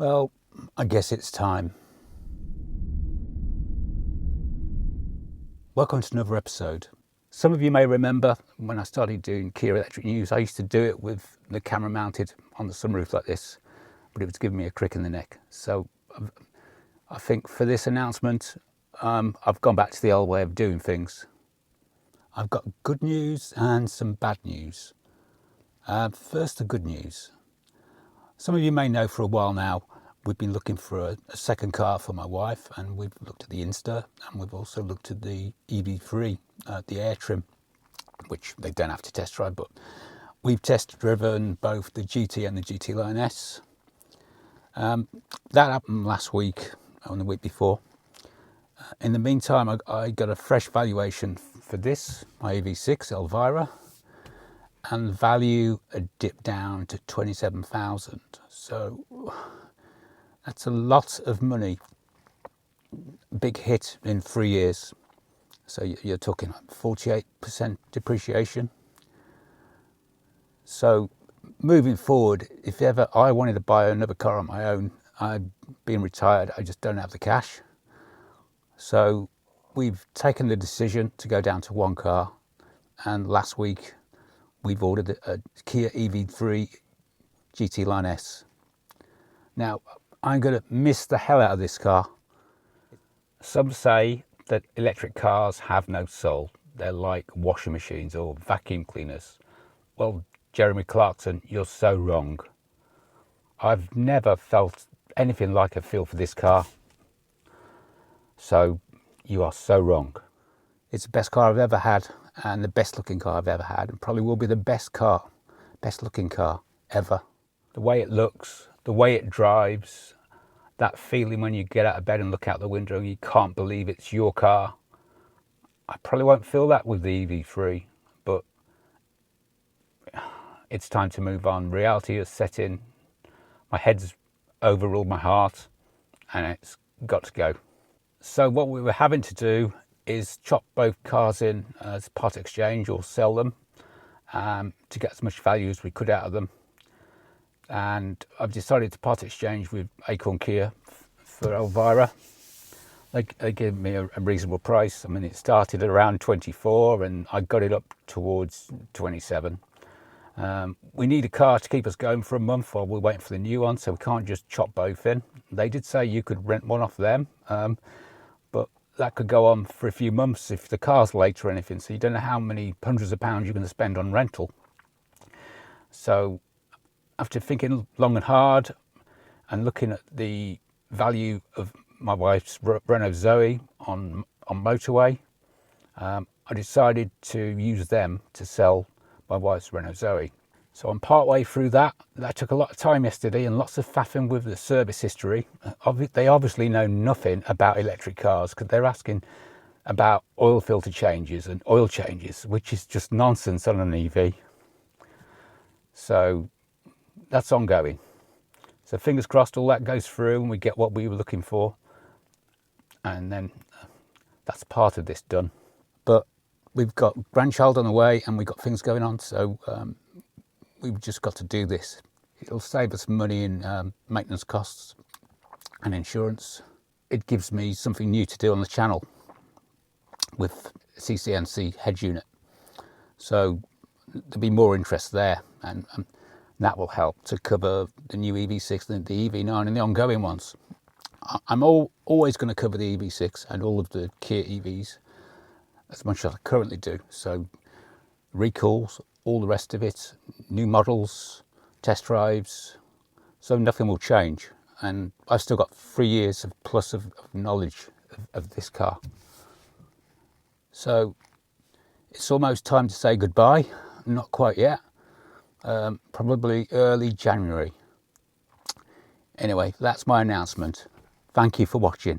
Well, I guess it's time. Welcome to another episode. Some of you may remember when I started doing Kia Electric News, I used to do it with the camera mounted on the sunroof like this, but it was giving me a crick in the neck. So I think for this announcement, I've gone back to the old way of doing things. I've got good news and some bad news. First, the good news. Some of you may know for a while now, we've been looking for a second car for my wife, and we've looked at the Insta, and we've also looked at the EV3, the Air Trim, which they don't have to test drive, but we've test driven both the GT and the GT Line S. That happened last week, or the week before. In the meantime, I got a fresh valuation for this, my EV6 Elvira, and the value had dipped down to 27,000. So that's a lot of money. Big hit in 3 years. So you're talking 48% depreciation. So moving forward, if ever I wanted to buy another car on my own, I've been retired, I just don't have the cash. So we've taken the decision to go down to one car, and last week we've ordered a Kia EV3 GT Line S. Now, I'm going to miss the hell out of this car. Some say that electric cars have no soul. They're like washing machines or vacuum cleaners. Well, Jeremy Clarkson, you're so wrong. I've never felt anything like I feel for this car. So you are so wrong. It's the best car I've ever had, and the best looking car I've ever had, and probably will be the best looking car ever. The way it looks, the way it drives, that feeling when you get out of bed and look out the window and you can't believe it's your car. I probably won't feel that with the EV3, but it's time to move on. Reality has set in. My head's overruled my heart, and it's got to go. So what we were having to do is chop both cars in as part exchange or sell them to get as much value as we could out of them. And I've decided to part exchange with Acorn Kia for Elvira. They gave me a reasonable price. I mean, it started at around 24 and I got it up towards 27. We need a car to keep us going for a month while we're waiting for the new one, so we can't just chop both in. They did say you could rent one off them, but that could go on for a few months if the car's late or anything, so you don't know how many hundreds of pounds you're going to spend on rental. So after thinking long and hard and looking at the value of my wife's Renault Zoe on motorway, I decided to use them to sell my wife's Renault Zoe. So I'm part way through that. That took a lot of time yesterday and lots of faffing with the service history. They obviously know nothing about electric cars because they're asking about oil filter changes and oil changes, which is just nonsense on an EV. So that's ongoing. So fingers crossed all that goes through and we get what we were looking for. And then that's part of this done. But we've got grandchild on the way and we've got things going on. So we've just got to do this. It'll save us money in maintenance costs and insurance. It gives me something new to do on the channel with CCNC head unit. So there'll be more interest there, and that will help to cover the new EV6, the EV9 and the ongoing ones. I'm always going to cover the EV6 and all of the Kia EVs as much as I currently do. So recalls, all the rest of it, new models, test drives, so nothing will change. And I've still got 3 years plus of knowledge of this car. So it's almost time to say goodbye. Not quite yet. Probably early January. Anyway, that's my announcement. Thank you for watching.